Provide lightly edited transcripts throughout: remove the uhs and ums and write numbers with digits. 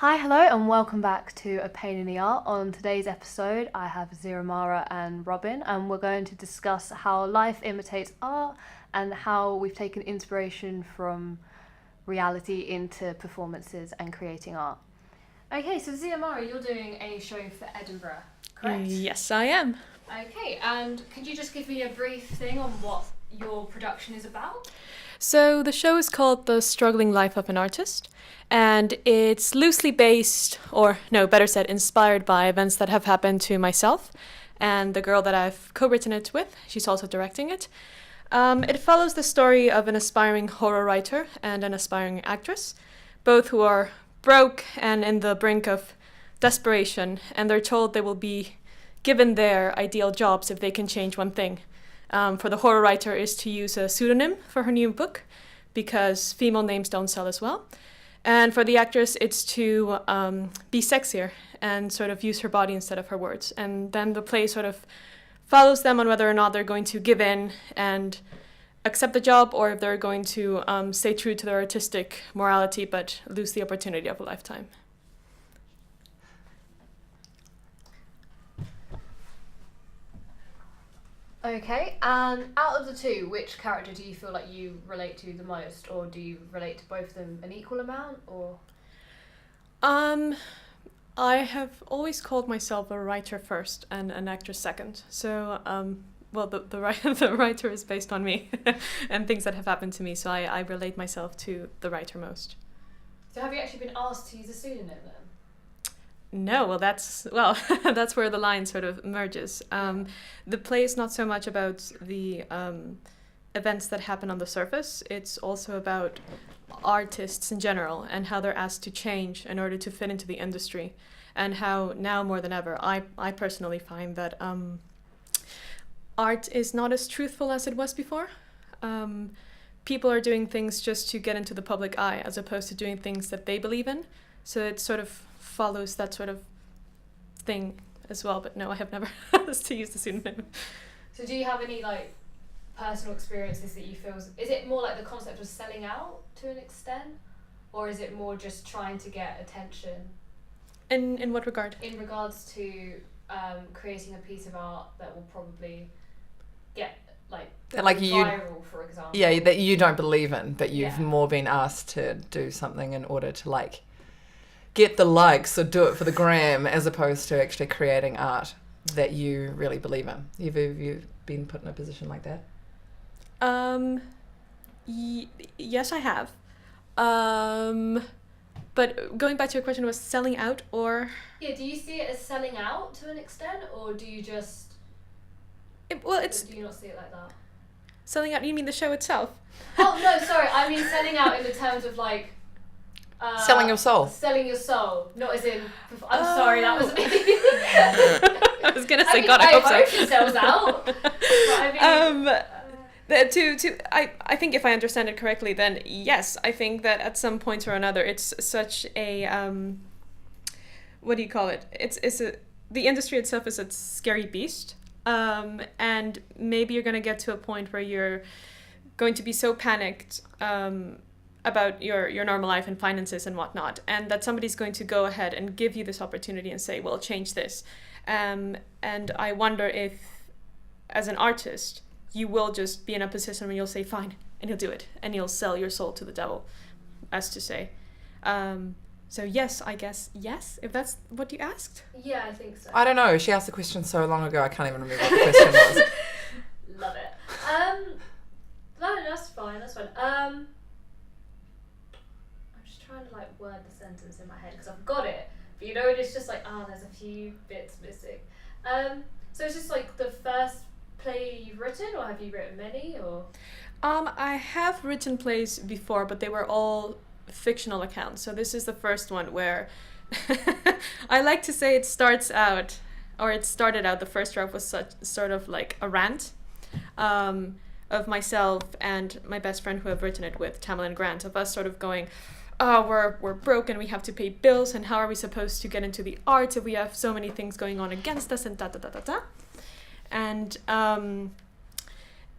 Hi, hello, and welcome back to A Pain in the Art. On today's episode, I have Xiomara and Robyn, and we're going to discuss how life imitates art and how we've taken inspiration from reality into performances and creating art. Okay, so Xiomara, you're doing a show for Edinburgh, correct? Yes, I am. Okay, and could you just give me a brief thing on what your production is about? So the show is called The Struggling Life of an Artist, and it's loosely based, or no, better said, inspired by events that have happened to myself and the girl that I've co-written it with. She's also directing it. It follows the story of an aspiring horror writer and an aspiring actress, both who are broke and in the brink of desperation, and they're told they will be given their ideal jobs if they can change one thing. For the horror writer is to use a pseudonym for her new book, because female names don't sell as well. And for the actress, it's to be sexier and sort of use her body instead of her words. And then the play sort of follows them on whether or not they're going to give in and accept the job, or if they're going to stay true to their artistic morality but lose the opportunity of a lifetime. Okay, and out of the two, which character do you feel like you relate to the most, or do you relate to both of them an equal amount, or? I have always called myself a writer first and an actress second. So, the writer is based on me and things that have happened to me. So I relate myself to the writer most. So have you actually been asked to use a pseudonym then? No, that's where the line sort of merges. The play is not so much about the events that happen on the surface. It's also about artists in general and how they're asked to change in order to fit into the industry, and how now more than ever, I personally find that art is not as truthful as it was before. People are doing things just to get into the public eye as opposed to doing things that they believe in. So it sort of follows that sort of thing as well, but no, I have never asked to use the pseudonym. So do you have any personal experiences that you feel, is it more like the concept of selling out to an extent, or is it more just trying to get attention? In what regard? In regards to creating a piece of art that will probably get viral, for example. Yeah, that you don't believe in, but you've more been asked to do something in order to get the likes or do it for the gram, as opposed to actually creating art that you really believe in. Have you been put in a position like that? Yes, I have. But going back to your question, was selling out or? Yeah, do you see it as selling out to an extent, or do you just? Do you not see it like that? Selling out? You mean the show itself? Oh no, sorry. I mean selling out in the terms of selling your soul. Selling your soul, not as in. I'm sorry, that was me. I was gonna say, God, I hope so. She sells out. But I think if I understand it correctly, then yes, I think that at some point or another, it's such a what do you call it? The industry itself is a scary beast, and maybe you're gonna get to a point where you're going to be so panicked about your normal life and finances and whatnot, and that somebody's going to go ahead and give you this opportunity and say, well, change this. And I wonder if, as an artist, you will just be in a position where you'll say, fine, and you'll do it, and you'll sell your soul to the devil, as to say. So yes, I guess, yes, if that's what you asked. Yeah, I think so. I don't know. She asked the question so long ago, I can't even remember what the question was. Love it. No, that's fine, I'm just trying to word the sentence in my head because I've got it, but it's just there's a few bits missing. So is this the first play you've written, or have you written many, or? I have written plays before, but they were all fictional accounts. So this is the first one where I like to say it started out, the first draft was sort of like a rant of myself and my best friend who I've written it with, Tamil and Grant, of us sort of going, oh, we're broke and we have to pay bills, and how are we supposed to get into the arts if we have so many things going on against us, and da da da da da.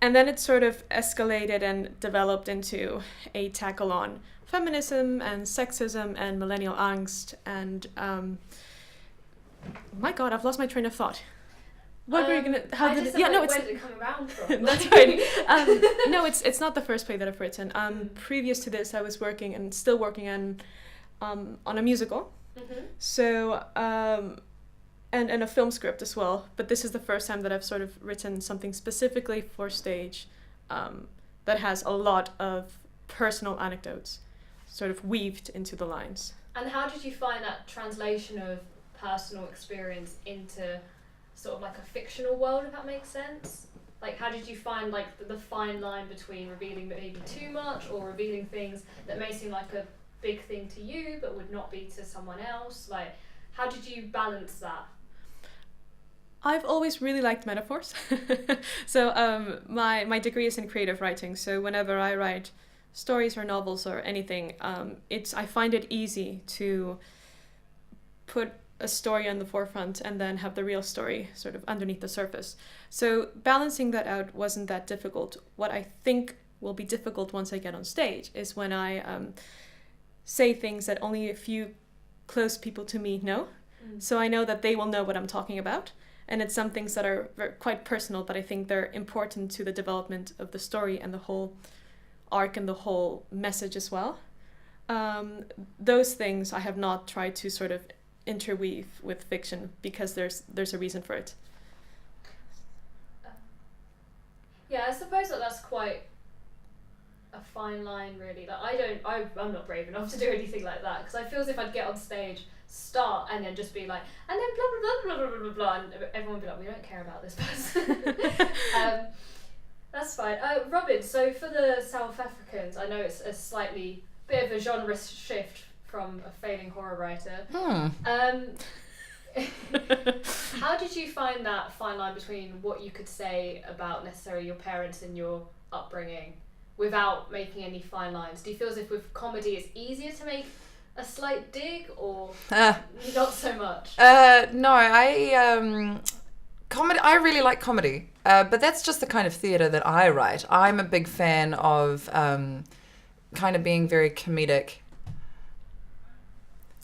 And then it sort of escalated and developed into a tackle on feminism and sexism and millennial angst and my God, I've lost my train of thought. What were you gonna? How did it? Yeah, no, where did it come around from? That's right. No, it's not the first play that I've written. Previous to this, I was working and still working on a musical. Mm-hmm. So and a film script as well. But this is the first time that I've sort of written something specifically for stage that has a lot of personal anecdotes, sort of weaved into the lines. And how did you find that translation of personal experience into sort of like a fictional world, if that makes sense? Like, how did you find like the fine line between revealing maybe too much or revealing things that may seem like a big thing to you but would not be to someone else? Like, how did you balance that? I've always really liked metaphors. So my degree is in creative writing, so whenever I write stories or novels or anything, I find it easy to put a story on the forefront and then have the real story sort of underneath the surface. So balancing that out wasn't that difficult. What I think will be difficult once I get on stage is when I say things that only a few close people to me know. So I know that they will know what I'm talking about. And it's some things that are quite personal, but I think they're important to the development of the story and the whole arc and the whole message as well. Those things I have not tried to sort of interweave with fiction because there's a reason for it. Yeah, I suppose that's quite a fine line, really. Like, I'm not brave enough to do anything like that, because I feel as if I'd get on stage, start, and then just be like, and then blah blah blah blah blah blah blah, and everyone would be like, we don't care about this person. That's fine. Robyn, so for the South Africans, I know it's a slightly bit of a genre shift from a failing horror writer. How did you find that fine line between what you could say about necessarily your parents and your upbringing without making any fine lines? Do you feel as if with comedy it's easier to make a slight dig, or not so much? No, comedy. I really like comedy, but that's just the kind of theatre that I write. I'm a big fan of kind of being very comedic.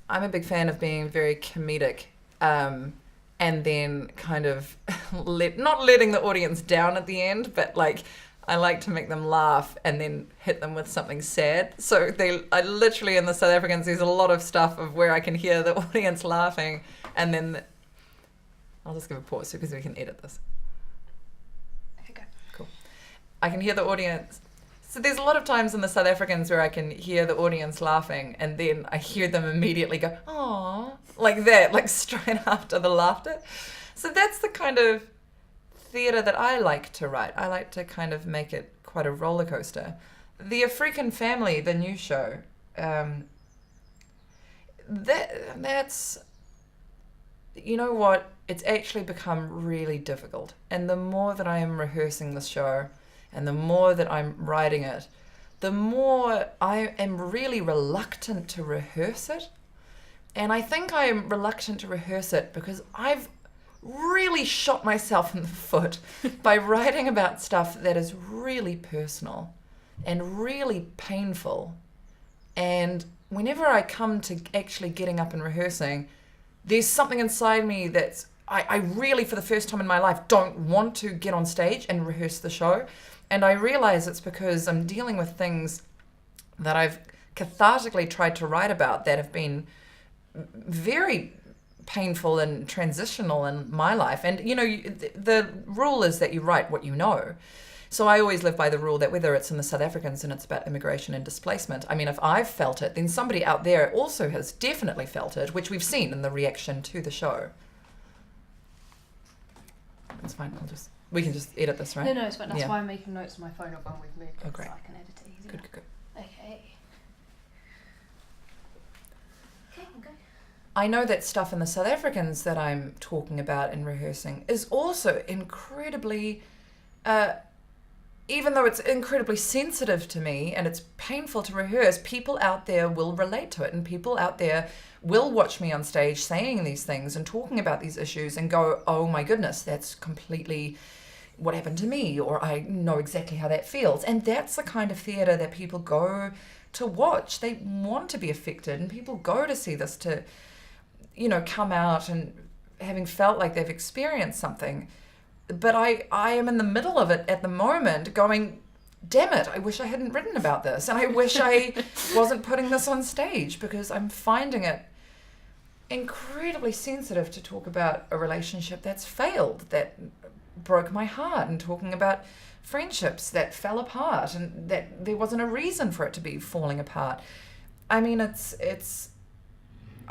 I'm a big fan of being very comedic, and then kind of not letting the audience down at the end, but like I like to make them laugh and then hit them with something sad. So I literally in the South Africans, there's a lot of stuff of where I can hear the audience laughing, and then I'll just give a pause because we can edit this. Okay, go. Cool. I can hear the audience. So there's a lot of times in the South Africans where I can hear the audience laughing and then I hear them immediately go, "Aww," like that, like straight after the laughter. So that's the kind of theatre that I like to write. I like to kind of make it quite a roller coaster. The Afreakin Family, the new show, that's, you know what, it's actually become really difficult. And the more that I am rehearsing the show and the more that I'm writing it, the more I am really reluctant to rehearse it. And I think I am reluctant to rehearse it because I've really shot myself in the foot by writing about stuff that is really personal and really painful. And whenever I come to actually getting up and rehearsing, there's something inside me that's, I really, for the first time in my life, don't want to get on stage and rehearse the show. And I realize it's because I'm dealing with things that I've cathartically tried to write about that have been very painful and transitional in my life. And, you know, the rule is that you write what you know. So I always live by the rule that whether it's in the South Africans and it's about immigration and displacement, I mean, if I've felt it, then somebody out there also has definitely felt it, which we've seen in the reaction to the show. It's fine. We can just edit this, right? No, it's fine. That's why I'm making notes on my phone of when we've moved it, great. so I can edit it easier. Good. Okay. Okay, okay. I know that stuff in the South Africans that I'm talking about and rehearsing is also incredibly, even though it's incredibly sensitive to me and it's painful to rehearse, people out there will relate to it, and people out there will watch me on stage saying these things and talking about these issues and go, "Oh my goodness, that's completely what happened to me, or I know exactly how that feels. And that's the kind of theatre that people go to watch. They want to be affected, and people go to see this to, come out and having felt like they've experienced something. But I am in the middle of it at the moment going, damn it, I wish I hadn't written about this, and I wish I wasn't putting this on stage, because I'm finding it incredibly sensitive to talk about a relationship that's failed, that broke my heart, and talking about friendships that fell apart and that there wasn't a reason for it to be falling apart. I mean, it's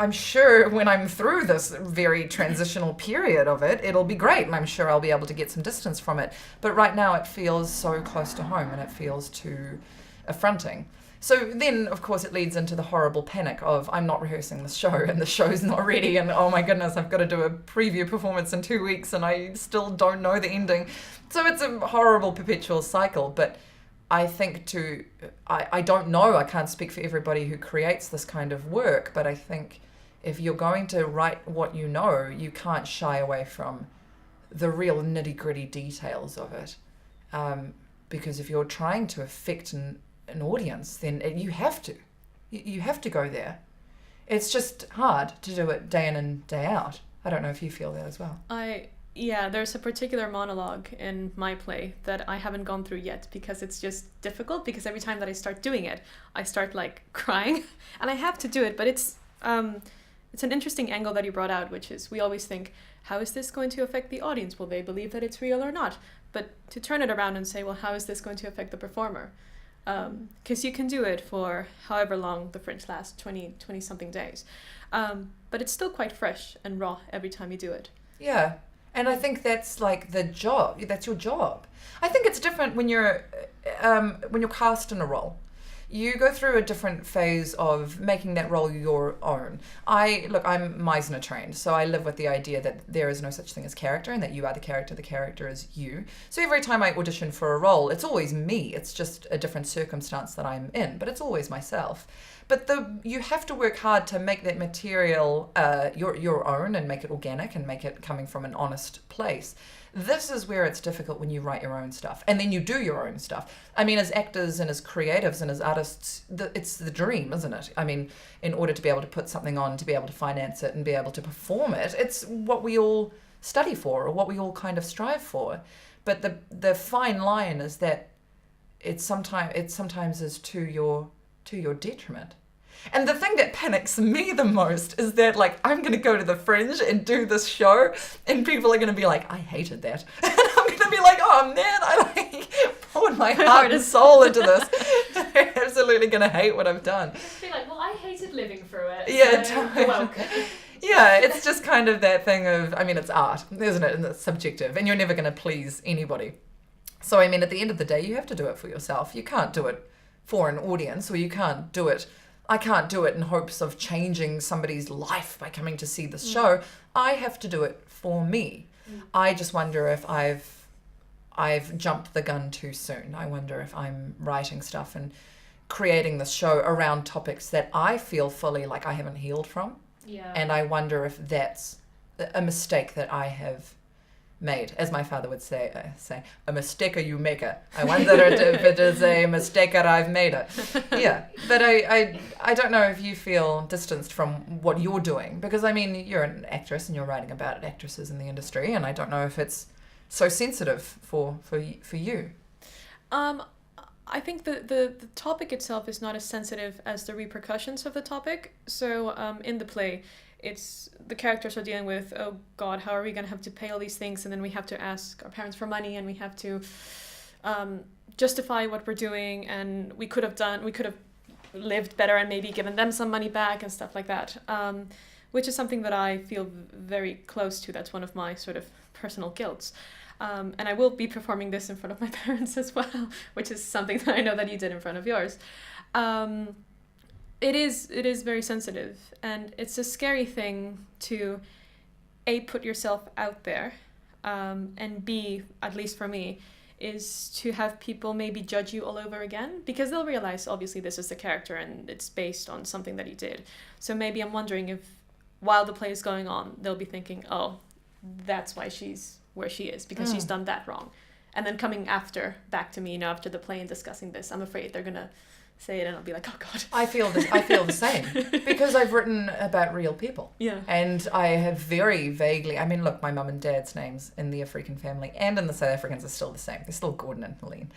I'm sure when I'm through this very transitional period of it, it'll be great, and I'm sure I'll be able to get some distance from it. But right now it feels so close to home, and it feels too affronting. So then, of course, it leads into the horrible panic of, I'm not rehearsing the show, and the show's not ready, and oh my goodness, I've got to do a preview performance in 2 weeks, and I still don't know the ending. So it's a horrible perpetual cycle. But I think I don't know, I can't speak for everybody who creates this kind of work, but I think if you're going to write what you know, you can't shy away from the real nitty-gritty details of it. Because if you're trying to affect an audience, then you have to. You have to go there. It's just hard to do it day in and day out. I don't know if you feel that as well. There's a particular monologue in my play that I haven't gone through yet, because it's just difficult, because every time that I start doing it, I start crying, and I have to do it, but it's an interesting angle that you brought out, which is we always think, how is this going to affect the audience? Will they believe that it's real or not? But to turn it around and say, well, how is this going to affect the performer? Because you can do it for however long the Fringe lasts, 20 something days. But it's still quite fresh and raw every time you do it. Yeah. And I think that's the job. That's your job. I think it's different when you're cast in a role. You go through a different phase of making that role your own. I'm Meisner trained, so I live with the idea that there is no such thing as character, and that you are the character is you. So every time I audition for a role, it's always me. It's just a different circumstance that I'm in, but it's always myself. But you have to work hard to make that material your own, and make it organic, and make it coming from an honest place. This is where it's difficult when you write your own stuff, and then you do your own stuff. I mean, as actors and as creatives and as artists, it's the dream, isn't it? I mean, in order to be able to put something on, to be able to finance it and be able to perform it, it's what we all study for, or what we all kind of strive for. But the fine line is that it sometimes is to your detriment. And the thing that panics me the most is that, I'm going to go to the Fringe and do this show, and people are going to be like, I hated that. And I'm going to be like, oh man, I poured my heart and soul into this. They're absolutely going to hate what I've done. Be like, well, I hated living through it. Yeah, so totally. Welcome. Yeah, it's just kind of that thing of, it's art, isn't it? And it's subjective, and you're never going to please anybody. So, at the end of the day, you have to do it for yourself. You can't do it for an audience, or I can't do it in hopes of changing somebody's life by coming to see this show. I have to do it for me. I just wonder if I've jumped the gun too soon. I wonder if I'm writing stuff and creating this show around topics that I feel fully like I haven't healed from. Yeah. And I wonder if that's a mistake that I have made. As my father would say, a mistaker you make it. I wonder if it is a mistaker I've made it. Yeah, but I don't know if you feel distanced from what you're doing, because you're an actress and you're writing about actresses in the industry, and I don't know if it's so sensitive for you. I think the topic itself is not as sensitive as the repercussions of the topic. So in the play, it's the characters are dealing with, oh God, how are we going to have to pay all these things? And then we have to ask our parents for money, and we have to justify what we're doing. And we could have lived better and maybe given them some money back and stuff like that, which is something that I feel very close to. That's one of my sort of personal guilts. And I will be performing this in front of my parents as well, which is something that I know that you did in front of yours. It is very sensitive, and it's a scary thing to A, put yourself out there, and B, at least for me, is to have people maybe judge you all over again, because they'll realize obviously this is the character and it's based on something that he did. So maybe I'm wondering if while the play is going on, they'll be thinking, oh, that's why she's where she is, because she's done that wrong. and then coming back to me, after the play and discussing this, I'm afraid they're gonna say it and I'll be like, oh God. I feel the same because I've written about real people. Yeah. And I have very vaguely, look, my mum and dad's names in the Afreakin family and in the South Africans are still the same. They're still Gordon and Helene.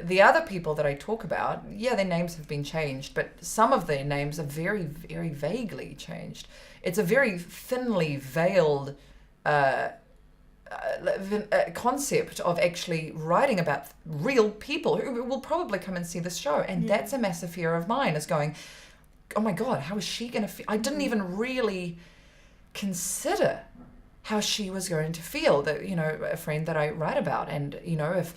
The other people that I talk about, yeah, their names have been changed, but some of their names are very, very vaguely changed. It's a very thinly veiled concept of actually writing about real people who will probably come and see this show. And that's a massive fear of mine, is going, oh my God, how is she going to feel? I didn't even really consider how she was going to feel. That, a friend that I write about, and, if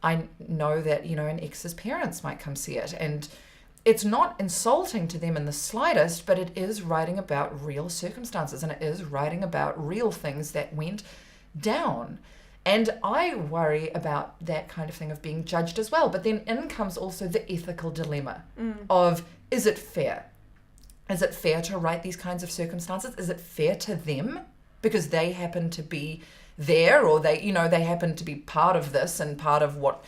I know that, an ex's parents might come see it, and it's not insulting to them in the slightest, but it is writing about real circumstances, and it is writing about real things that went down. And I worry about that kind of thing, of being judged as well. But then in comes also the ethical dilemma of, is it fair? Is it fair to write these kinds of circumstances? Is it fair to them because they happen to be there, or they happen to be part of this and part of what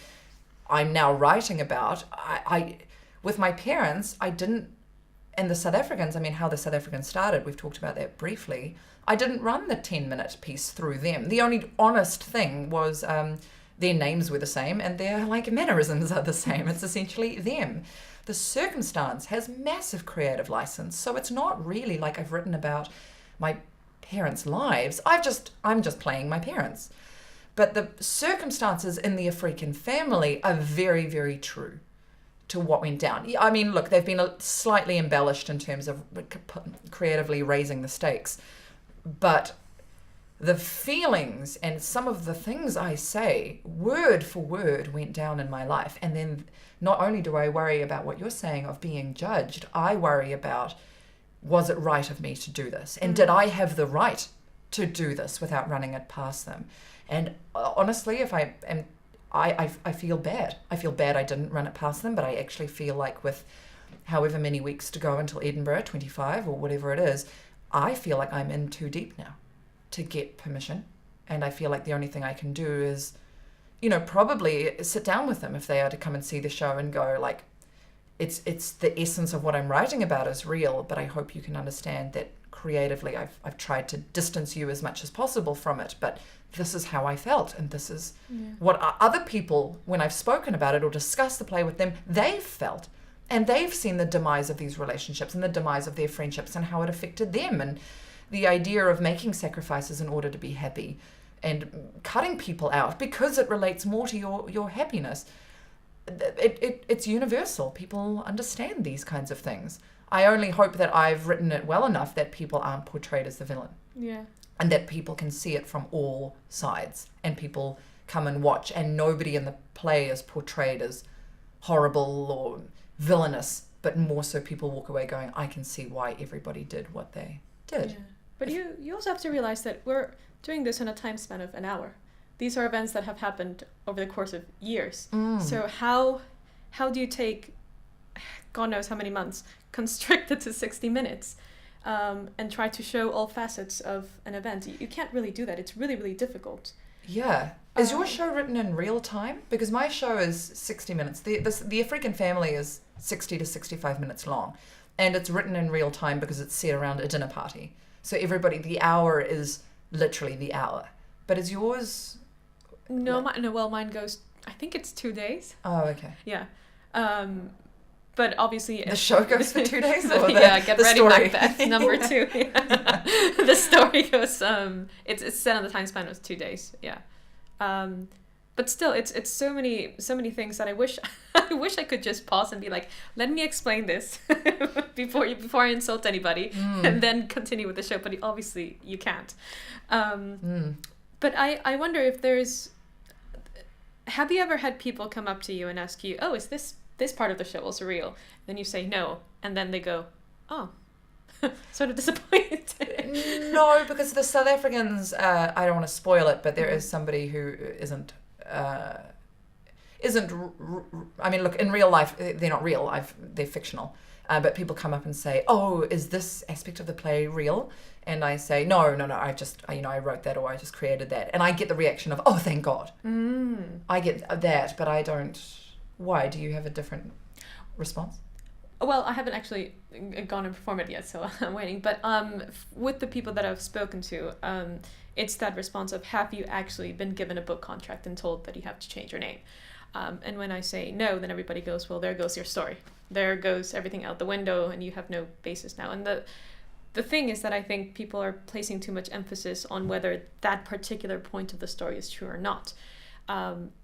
I'm now writing about? I with my parents, I didn't, and the South Africans, how the South Africans started, we've talked about that briefly. I didn't run the 10-minute piece through them. The only honest thing was their names were the same and their mannerisms are the same. It's essentially them. The circumstance has massive creative license, so it's not really like I've written about my parents' lives. I'm just playing my parents. But the circumstances in the Afreakin family are very, very true to what went down. Look, they've been slightly embellished in terms of creatively raising the stakes. But the feelings and some of the things I say, word for word, went down in my life. And then not only do I worry about what you're saying of being judged, I worry about, was it right of me to do this? And did I have the right to do this without running it past them? And honestly, if I feel bad. I feel bad I didn't run it past them, but I actually feel like, with however many weeks to go until Edinburgh, 25 or whatever it is, I feel like I'm in too deep now to get permission. And I feel like the only thing I can do is, probably sit down with them if they are to come and see the show and go, like, it's the essence of what I'm writing about is real, but I hope you can understand that creatively I've tried to distance you as much as possible from it, but this is how I felt, and this is what other people, when I've spoken about it or discussed the play with them, they've felt. And they've seen the demise of these relationships and the demise of their friendships and how it affected them, and the idea of making sacrifices in order to be happy and cutting people out because it relates more to your happiness. It's universal. People understand these kinds of things. I only hope that I've written it well enough that people aren't portrayed as the villain. Yeah. And that people can see it from all sides, and people come and watch, and nobody in the play is portrayed as horrible or villainous, but more so people walk away going, I can see why everybody did what they did. Yeah. But you also have to realize that we're doing this in a time span of an hour. These are events that have happened over the course of years. So how do you take, God knows how many months, constrict it to 60 minutes and try to show all facets of an event? You can't really do that. It's really, really difficult. Yeah. Is your show written in real time? Because my show is 60 minutes. The Afreakin Family is 60 to 65 minutes long. And it's written in real time because it's set around a dinner party. So the hour is literally the hour. But is yours... No, mine goes, I think it's 2 days. Oh, okay. Yeah. But obviously... The show goes for 2 days? Or Get ready, story? Macbeth, number 2. Yeah. The story goes, it's set on the time span of 2 days, yeah. But still, it's so many things that I wish I could just pause and be like, let me explain this before I insult anybody, and then continue with the show. But obviously, you can't. But I wonder if there's... Have you ever had people come up to you and ask you, oh, is this part of the show also real? Then you say no, and then they go, oh, sort of disappointed. No, because the South Africans, I don't want to spoil it, but there is somebody who isn't. I mean, look, in real life, they're not real. They're fictional. But people come up and say, "Oh, is this aspect of the play real?" And I say, "No, I wrote that, or I just created that." And I get the reaction of, "Oh, thank God." I get that, but I don't. Why? Do you have a different response? Well, I haven't actually gone and performed it yet, so I'm waiting. But with the people that I've spoken to, it's that response of, have you actually been given a book contract and told that you have to change your name? And when I say no, then everybody goes, well, there goes your story. There goes everything out the window, and you have no basis now. And the thing is that I think people are placing too much emphasis on whether that particular point of the story is true or not.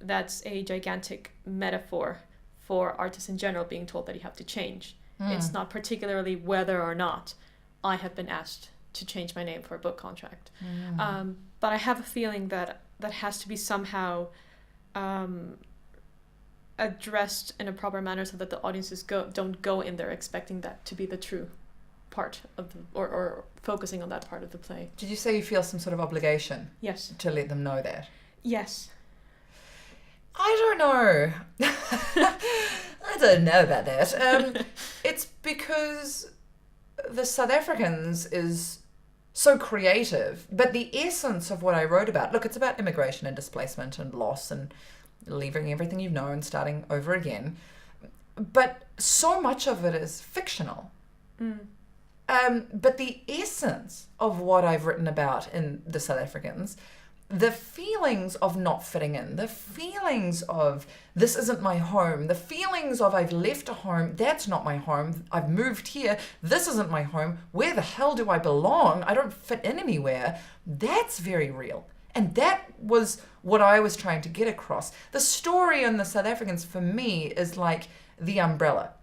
That's a gigantic metaphor for artists in general being told that you have to change. It's not particularly whether or not I have been asked to change my name for a book contract. But I have a feeling that that has to be somehow addressed in a proper manner so that the audiences don't go in there expecting that to be the true part of the, or focusing on that part of the play. Did you say you feel some sort of obligation? Yes. To let them know that? Yes. I don't know. I don't know about that. It's because the South Africans is so creative, but the essence of what I wrote about, look, it's about immigration and displacement and loss and leaving everything you've known, starting over again. But so much of it is fictional. But the essence of what I've written about in the South Africans, the feelings of not fitting in, the feelings of this isn't my home, the feelings of I've left a home, that's not my home, I've moved here, this isn't my home, where the hell do I belong? I don't fit in anywhere. That's very real. And that was what I was trying to get across. The story in the South Africans for me is like the umbrella.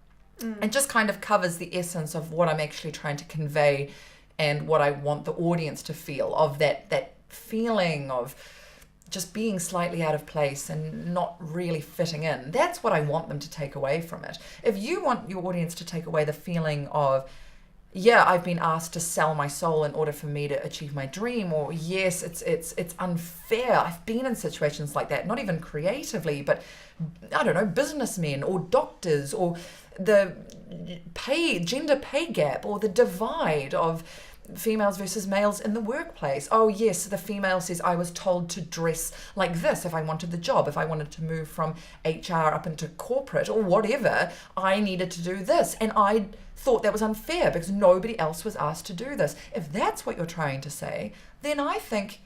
It just kind of covers the essence of what I'm actually trying to convey and what I want the audience to feel, of that feeling of just being slightly out of place and not really fitting in. That's what I want them to take away from it. If you want your audience to take away the feeling of, yeah, I've been asked to sell my soul in order for me to achieve my dream, or yes, it's unfair. I've been in situations like that, not even creatively, but I don't know, businessmen or doctors, or the gender pay gap, or the divide of females versus males in the workplace. Oh yes, the female says, I was told to dress like this if I wanted the job. If I wanted to move from HR up into corporate or whatever, I needed to do this. And I thought that was unfair because nobody else was asked to do this. If that's what you're trying to say, then I think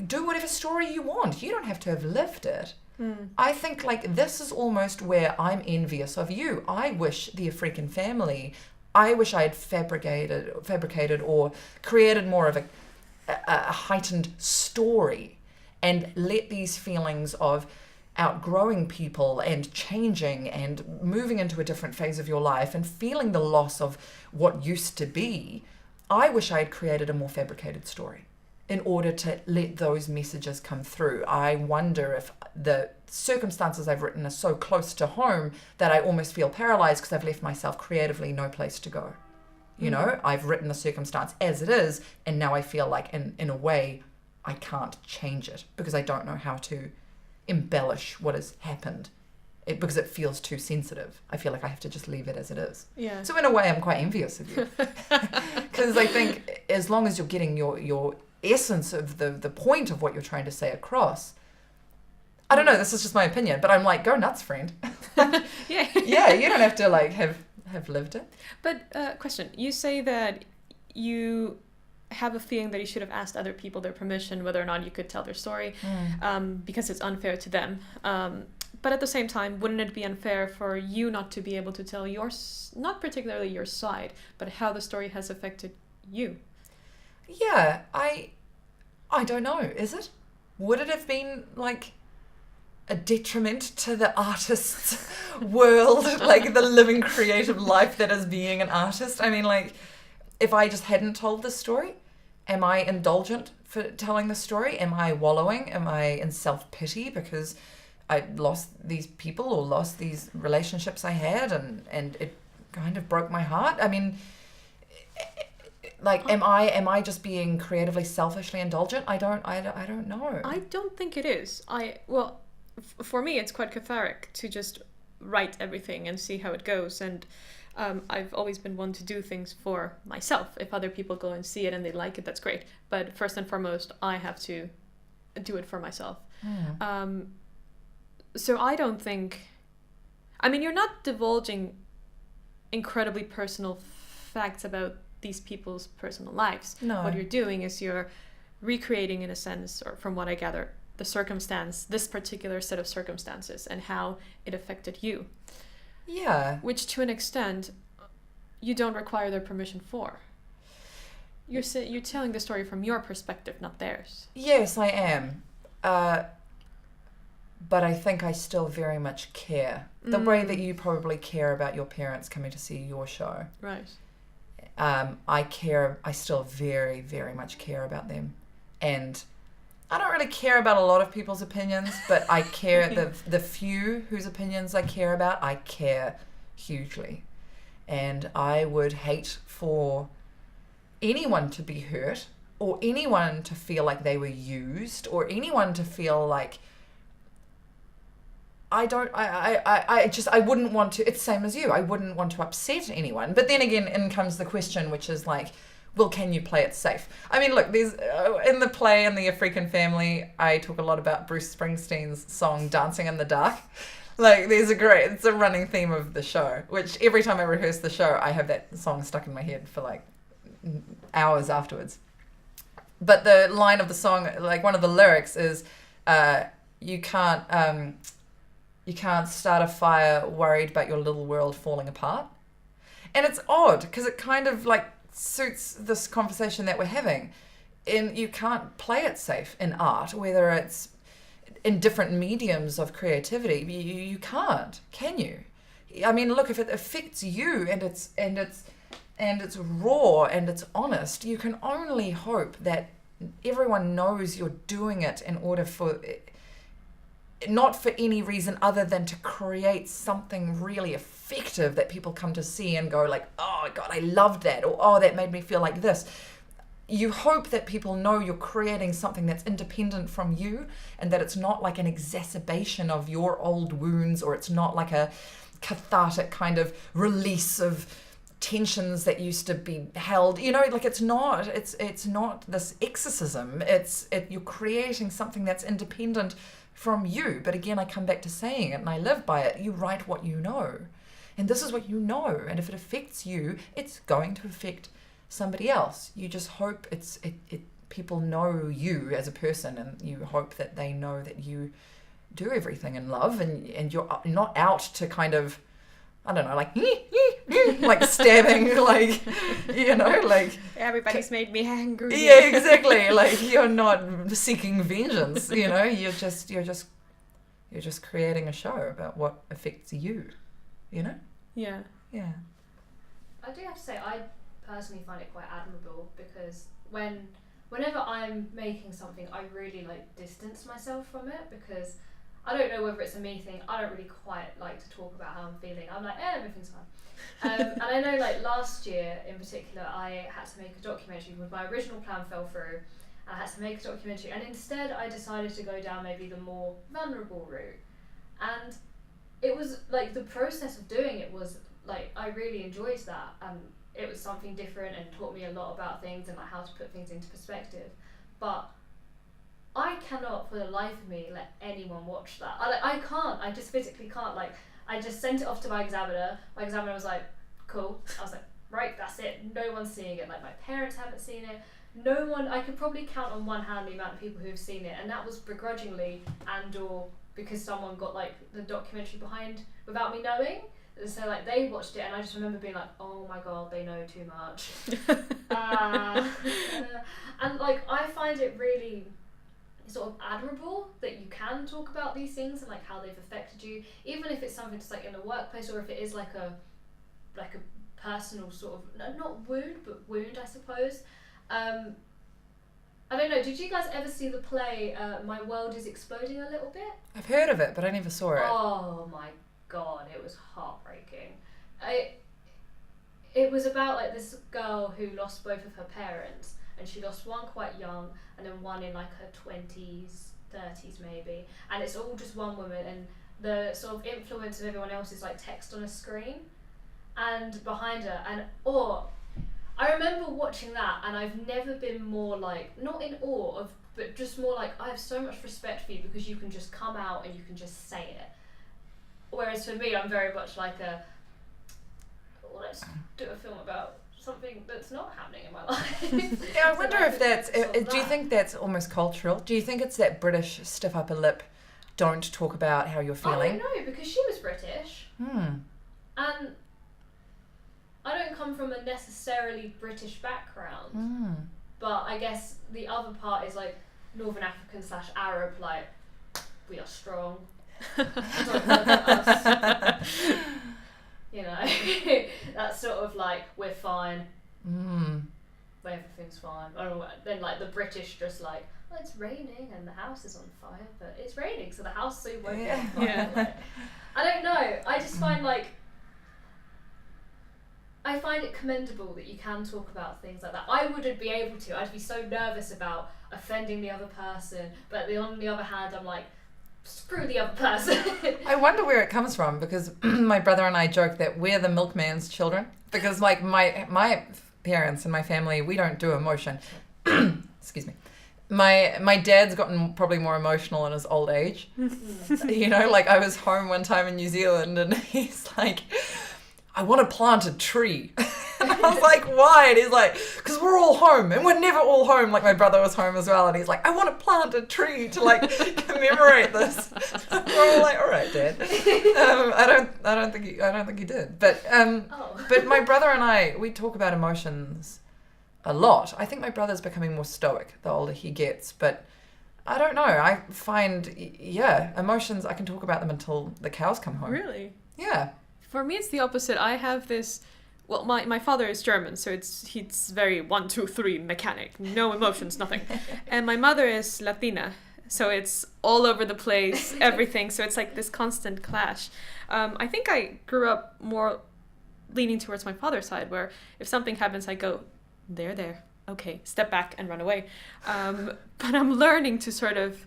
do whatever story you want. You don't have to have lived it. I think like this is almost where I'm envious of you. I wish the Afreakin Family, I wish I had fabricated or created more of a heightened story and let these feelings of outgrowing people and changing and moving into a different phase of your life and feeling the loss of what used to be. I wish I had created a more fabricated story in order to let those messages come through. I wonder if the circumstances I've written are so close to home that I almost feel paralyzed because I've left myself creatively no place to go. You know, I've written the circumstance as it is, and now I feel like in a way I can't change it because I don't know how to embellish what has happened. Because it feels too sensitive. I feel like I have to just leave it as it is. Yeah. So in a way I'm quite envious of you. Because I think as long as you're getting your essence of the point of what you're trying to say across, I don't know, this is just my opinion, but I'm like, go nuts, friend. Yeah. Yeah, you don't have to like have lived it. But question, you say that you have a feeling that you should have asked other people their permission whether or not you could tell their story because it's unfair to them. But at the same time, wouldn't it be unfair for you not to be able to tell not particularly your side, but how the story has affected you? Yeah, I don't know, is it? Would it have been like a detriment to the artist's world, like the living creative life that is being an artist? I mean, like, if I just hadn't told this story, am I indulgent for telling the story? Am I wallowing? Am I in self-pity because I lost these people or lost these relationships I had and it kind of broke my heart? I mean, like, am I just being creatively selfishly indulgent? I don't know. I don't think it is. For me, it's quite cathartic to just write everything and see how it goes. And I've always been one to do things for myself. If other people go and see it and they like it, that's great. But first and foremost, I have to do it for myself. So I don't think... I mean, you're not divulging incredibly personal facts about these people's personal lives. No. What you're doing is you're recreating, in a sense, or from what I gather, the circumstance, this particular set of circumstances and how it affected you. Yeah. Which, to an extent, you don't require their permission for. You're telling the story from your perspective, not theirs. Yes, I am. But I think I still very much care. The way that you probably care about your parents coming to see your show. Right. I still very, very much care about them. And I don't really care about a lot of people's opinions, but I care, the few whose opinions I care about, I care hugely. And I would hate for anyone to be hurt, or anyone to feel like they were used, or anyone to feel like I wouldn't want to, it's same as you, I wouldn't want to upset anyone. But then again, in comes the question, which is like, well, can you play it safe? I mean, look, there's in the play, in the Afreakin Family, I talk a lot about Bruce Springsteen's song Dancing in the Dark. Like, it's a running theme of the show, which every time I rehearse the show, I have that song stuck in my head for like hours afterwards. But the line of the song, like one of the lyrics is, you can't start a fire worried about your little world falling apart. And it's odd because it kind of like suits this conversation that we're having. And you can't play it safe in art, whether it's in different mediums of creativity. You can't, can you? I mean, look, if it affects you and it's raw and it's honest, you can only hope that everyone knows you're doing it in order for, not for any reason other than to create something really effective that people come to see and go like, oh God, I loved that, or oh, that made me feel like this. You hope that people know you're creating something that's independent from you, and that it's not like an exacerbation of your old wounds, or it's not like a cathartic kind of release of tensions that used to be held. You know, like it's not this exorcism. You're creating something that's independent from you. But again, I come back to saying it, and I live by it. You write what you know, and this is what you know. And if it affects you, it's going to affect somebody else. You just hope people know you as a person, and you hope that they know that you do everything in love, and you're not out to kind of, I don't know, like like stabbing, like, you know, like Everybody's made me angry. yeah, exactly. Like you're not seeking vengeance, you know. You're just creating a show about what affects you, you know. Yeah. I do have to say, I personally find it quite admirable, because whenever I'm making something, I really like distance myself from it, because I don't know whether it's a me thing. I don't really quite like to talk about how I'm feeling. I'm like, everything's fine. And I know, like last year in particular, I had to make a documentary. With my original plan fell through. I had to make a documentary, and instead I decided to go down maybe the more vulnerable route. And it was like, the process of doing it was like, I really enjoyed that, and it was something different and taught me a lot about things and like how to put things into perspective. But I cannot for the life of me let anyone watch that. I can't. I just physically can't. Like, I just sent it off to my examiner. My examiner was like, cool. I was like, right, that's it. No one's seeing it. Like, my parents haven't seen it. No one, I could probably count on one hand the amount of people who have seen it. And that was begrudgingly, and or because someone got like the documentary behind without me knowing. And so like they watched it, and I just remember being like, oh my God, they know too much. And like, I find it really sort of admirable that you can talk about these things and like how they've affected you, even if it's something just like in the workplace, or if it is like a personal sort of, not wound, but wound, I suppose. I don't know, did you guys ever see the play My World is Exploding a Little Bit? I've heard of it, but I never saw it. Oh my God, it was heartbreaking. It was about like this girl who lost both of her parents, and she lost one quite young and then one in like her 20s, 30s maybe, and it's all just one woman, and the sort of influence of everyone else is like text on a screen. and behind her, and or I remember watching that, and I've never been more like, not in awe of, but just more like, I have so much respect for you because you can just come out and you can just say it. Whereas for me, I'm very much like well, let's do a film about something that's not happening in my life. Yeah, I So wonder like, if that's. sort of Do you that. think that's almost cultural? Do you think it's that British stiff upper lip, don't talk about how you're I don't feeling? know, because she was British, and I don't come from a necessarily British background, but I guess the other part is like Northern African / Arab, like, we are strong. Don't look at us. You know, that's sort of like, we're fine. Everything's fine. I don't know, then like the British just like, well, it's raining and the house is on fire, but it's raining, so the house soon won't be on fire. Yeah. Like, I don't know. I just find like, I find it commendable that you can talk about things like that. I wouldn't be able to. I'd be so nervous about offending the other person, but on the other hand, I'm like, screw the other person. I wonder where it comes from, because my brother and I joke that we're the milkman's children, because like my parents and my family, we don't do emotion. Excuse me. My dad's gotten probably more emotional in his old age. You know, like I was home one time in New Zealand and he's like, I want to plant a tree. And I was like, why? And he's like, because we're all home and we're never all home. Like my brother was home as well. And he's like, I want to plant a tree to like commemorate this. We're all like, all right, Dad. I don't think he did. But but my brother and I, we talk about emotions a lot. I think my brother's becoming more stoic the older he gets. But I don't know. I find, emotions, I can talk about them until the cows come home. Really? Yeah. For me, it's the opposite. I have this. Well, my father is German, so he's very 1, 2, 3 mechanic, no emotions, nothing. And my mother is Latina, so it's all over the place, everything. So it's like this constant clash. I think I grew up more leaning towards my father's side, where if something happens, I go, there, okay, step back and run away. But I'm learning to sort of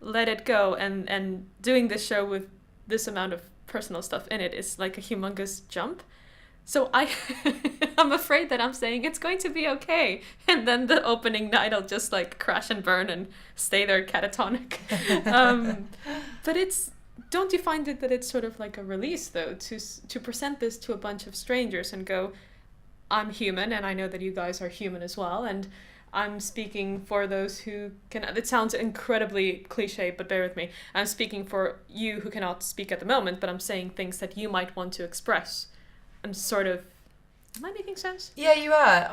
let it go, and doing this show with this amount of personal stuff in it is like a humongous jump. So I'm afraid that I'm saying it's going to be okay, and then the opening night I'll just like crash and burn and stay there catatonic. But don't you find it that it's sort of like a release though, to present this to a bunch of strangers and go, I'm human and I know that you guys are human as well, and I'm speaking for those who can. It sounds incredibly cliche, but bear with me. I'm speaking for you who cannot speak at the moment, but I'm saying things that you might want to express. I'm sort of. Am I making sense? Yeah, you are.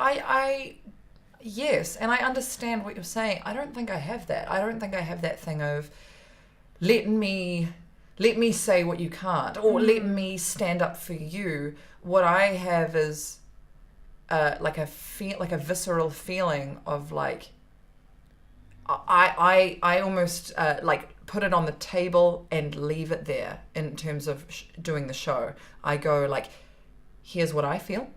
Yes, and I understand what you're saying. I don't think I have that. I don't think I have that thing of let me say what you can't, or let me stand up for you. What I have is like a visceral feeling of like I almost like put it on the table and leave it there in terms of doing the show. I go like, here's what I feel.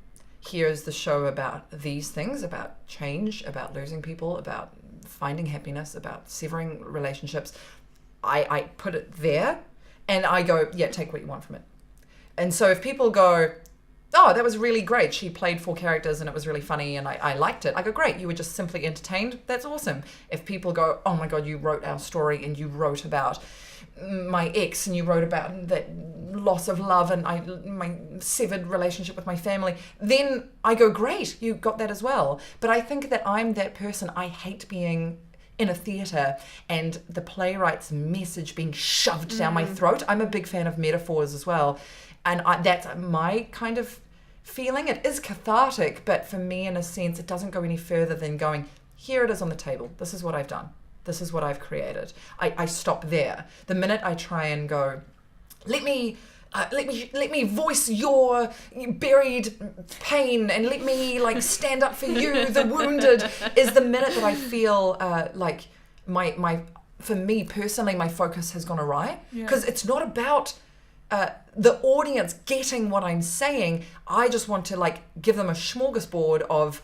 Here's the show about these things, about change, about losing people, about finding happiness, about severing relationships. I put it there and I go, yeah, take what you want from it. And so if people go, oh, that was really great, she played 4 characters and it was really funny and I liked it, I go, great, you were just simply entertained, that's awesome. If people go, oh my God, you wrote our story and you wrote about my ex and you wrote about that loss of love and my severed relationship with my family, then I go, great, you got that as well. But I think that I'm that person. I hate being in a theatre and the playwright's message being shoved down my throat. I'm a big fan of metaphors as well, and that's my kind of feeling. It is cathartic, but for me, in a sense, it doesn't go any further than going, here it is on the table, this is what I've done, this is what I've created. I stop there. The minute I try and go, let me voice your buried pain and let me like stand up for you, the wounded, is the minute that I feel like my for me personally, my focus has gone awry, because it's not about the audience getting what I'm saying. I just want to like give them a smorgasbord of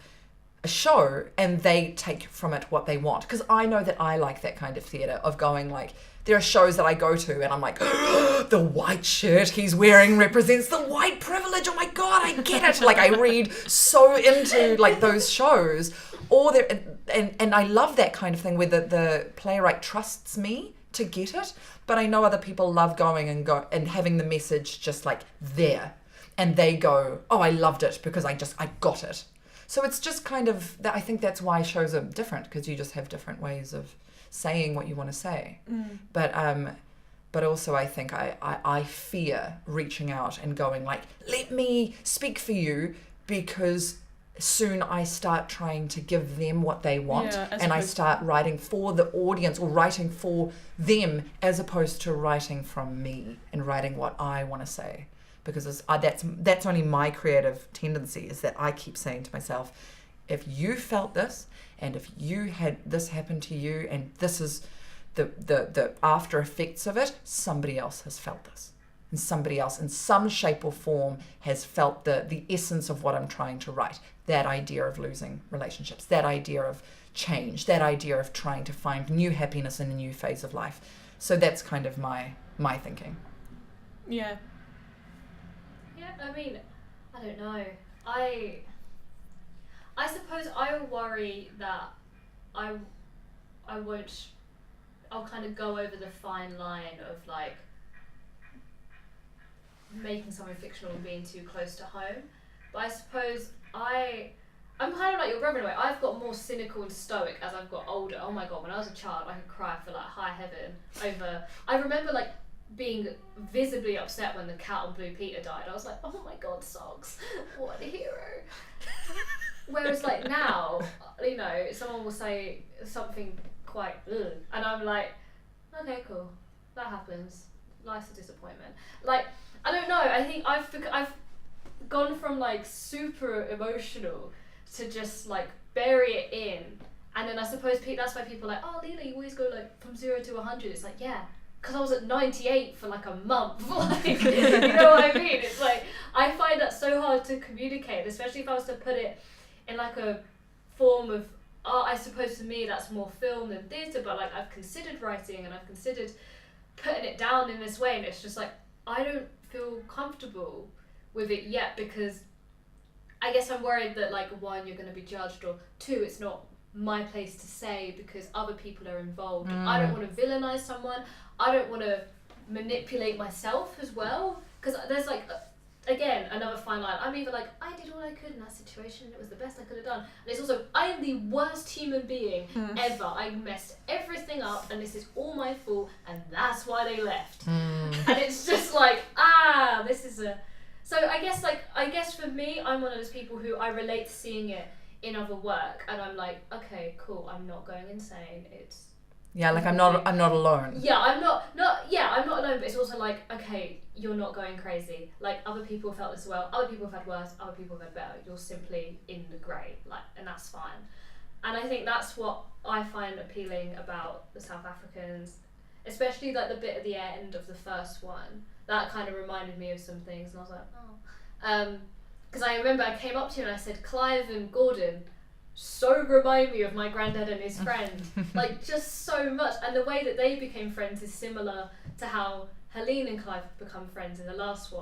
a show and they take from it what they want, because I know that I like that kind of theatre of going like, there are shows that I go to and I'm like, the white shirt he's wearing represents the white privilege. Oh my God, I get it. Like, I read so into like those shows. Or there, and I love that kind of thing where the playwright trusts me to get it, but I know other people love going and having the message just like there, and they go, oh, I loved it because I got it. So it's just kind of that. I think that's why shows are different, because you just have different ways of saying what you want to say. But also I think I fear reaching out and going like, let me speak for you, because soon I start trying to give them what they want, and I start writing for the audience or writing for them as opposed to writing from me and writing what I want to say, because that's only my creative tendency, is that I keep saying to myself, if you felt this and if you had this happen to you and this is the after effects of it, somebody else has felt this. And somebody else in some shape or form has felt the essence of what I'm trying to write. That idea of losing relationships, that idea of change, that idea of trying to find new happiness in a new phase of life. So that's kind of my thinking. Yeah. Yeah, I mean, I don't know. I suppose I worry that I'll kind of go over the fine line of like making something fictional and being too close to home. But I suppose I'm kind of like your brother in a way. I've got more cynical and stoic as I've got older. Oh my God, when I was a child, I could cry for like high heaven over... I remember like being visibly upset when the cat on Blue Peter died. I was like, oh my God, Socks, what a hero. Whereas like now, you know, someone will say something quite ugh, and I'm like, okay, cool, that happens. Life's a disappointment. Like, I don't know. I think I've gone from like super emotional to just like bury it in, and then I suppose that's why people are like, oh, Lena, you always go like from 0 to 100. It's like, yeah, because I was at 98 for like a month. Like, you know what I mean? It's like I find that so hard to communicate, especially if I was to put it in like a form of art. I suppose to me that's more film than theatre, but like I've considered writing and I've considered putting it down in this way, and it's just like I don't feel comfortable with it yet, because I guess I'm worried that like 1, you're going to be judged, or 2, it's not my place to say because other people are involved. I don't want to villainize someone. I don't want to manipulate myself as well, because there's like again another fine line. I'm either like, I did all I could in that situation, it was the best I could have done, and it's also, I am the worst human being ever. I messed everything up and this is all my fault and that's why they left. And it's just like, this is a... So I guess for me, I'm one of those people who I relate to seeing it in other work, and I'm like, okay, cool, I'm not going insane. It's... Yeah, like I'm not alone. Yeah, I'm not alone, but it's also like, okay, you're not going crazy. Like, other people have felt this as well, other people have had worse, other people have had better. You're simply in the grey, like, and that's fine. And I think that's what I find appealing about the South Africans, especially like the bit at the end of the first one. That kind of reminded me of some things, and I was like, oh. Because I remember I came up to you and I said, Clive and Gordon so remind me of my granddad and his friend, like just so much. And the way that they became friends is similar to how Helene and Clive have become friends in the last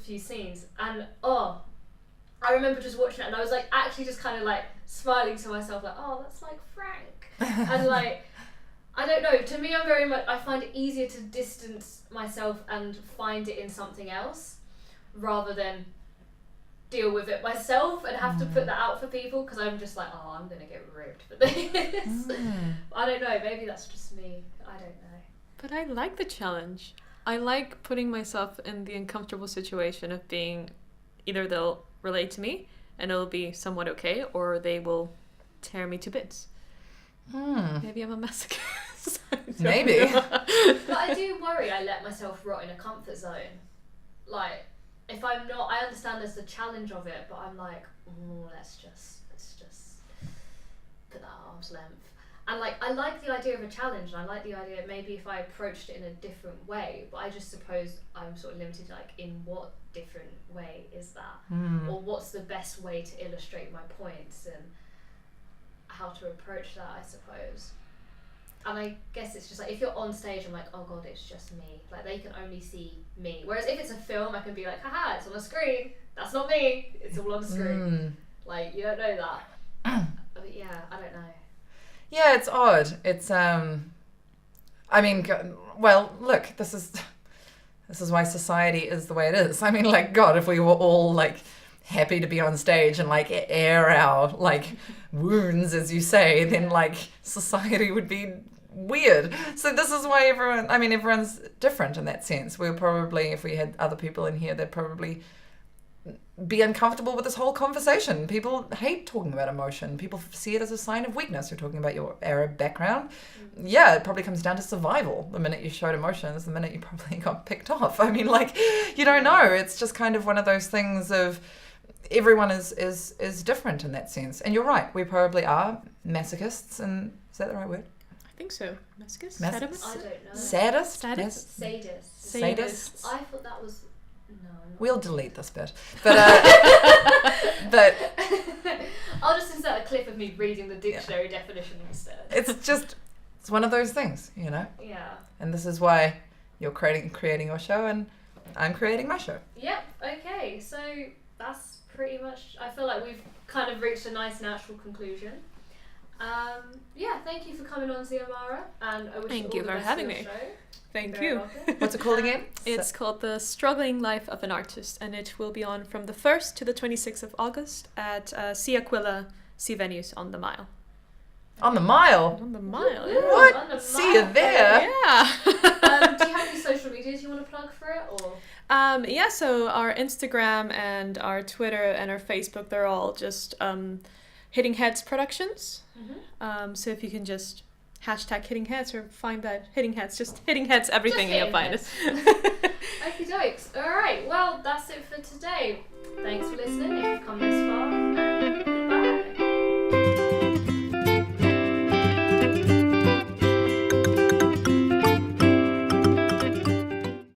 few scenes. And I remember just watching it and I was like actually just kind of like smiling to myself like, oh, that's like Frank. And like, I don't know, to me I find it easier to distance myself and find it in something else rather than deal with it myself and have to put that out for people, because I'm just like, oh, I'm gonna get ripped for this. I don't know, maybe that's just me, I don't know. But I like the challenge. I like putting myself in the uncomfortable situation of being, either they'll relate to me and it'll be somewhat okay, or they will tear me to bits. Maybe I'm a masochist. Maybe. But I do worry I let myself rot in a comfort zone. Like, if I'm not, I understand there's the challenge of it, but I'm like, let's just put that at arm's length. And like, I like the idea of a challenge, and I like the idea maybe if I approached it in a different way, but I just suppose I'm sort of limited, like, in what different way is that? Or what's the best way to illustrate my points and how to approach that, I suppose. And I guess it's just like, if you're on stage, I'm like, oh god, it's just me. Like, they can only see me. Whereas if it's a film, I can be like, haha, it's on a screen. That's not me. It's all on screen. Like, you don't know that. But yeah, I don't know. Yeah, it's odd. It's I mean, well, look, this is why society is the way it is. I mean, like, God, if we were all like happy to be on stage and like air our like wounds, as you say, then like society would be weird. So this is why everyone's different in that sense. We'll probably, if we had other people in here, they'd probably be uncomfortable with this whole conversation. People hate talking about emotion. People see it as a sign of weakness. You're talking about your Arab background. Yeah, it probably comes down to survival. The minute you showed emotions, the minute you probably got picked off. I mean, like, you don't know. It's just kind of one of those things of everyone is different in that sense. And you're right. We probably are masochists. And is that the right word? I think so. Masochist? I don't know. Sadist? Sadists. I thought that was... No. We'll delete this bit. But but I'll just insert a clip of me reading the dictionary definition instead. It's one of those things, you know? Yeah. And this is why you're creating your show and I'm creating my show. Yep, okay. So that's pretty much, I feel like we've kind of reached a nice natural conclusion. Yeah, thank you for coming on, Xiomara, and I wish Thank you you all for the best having for the me. show. Thank Very you. welcome. What's it called again? It's called The Struggling Life of an Artist, and it will be on from the 1st to the 26th of August at Sea Aquila Sea Venues on the Mile. On the Mile? On the Mile, Ooh, yeah. What? on the See you mile. there. Yeah. Do you have any social medias you want to plug for it, or? Yeah, so our Instagram and our Twitter and our Facebook, they're all just Hitting Heads Productions. Mm-hmm. So if you can just hashtag Hitting Heads or find that Hitting Heads, just Hitting Heads everything and you'll find it. Okie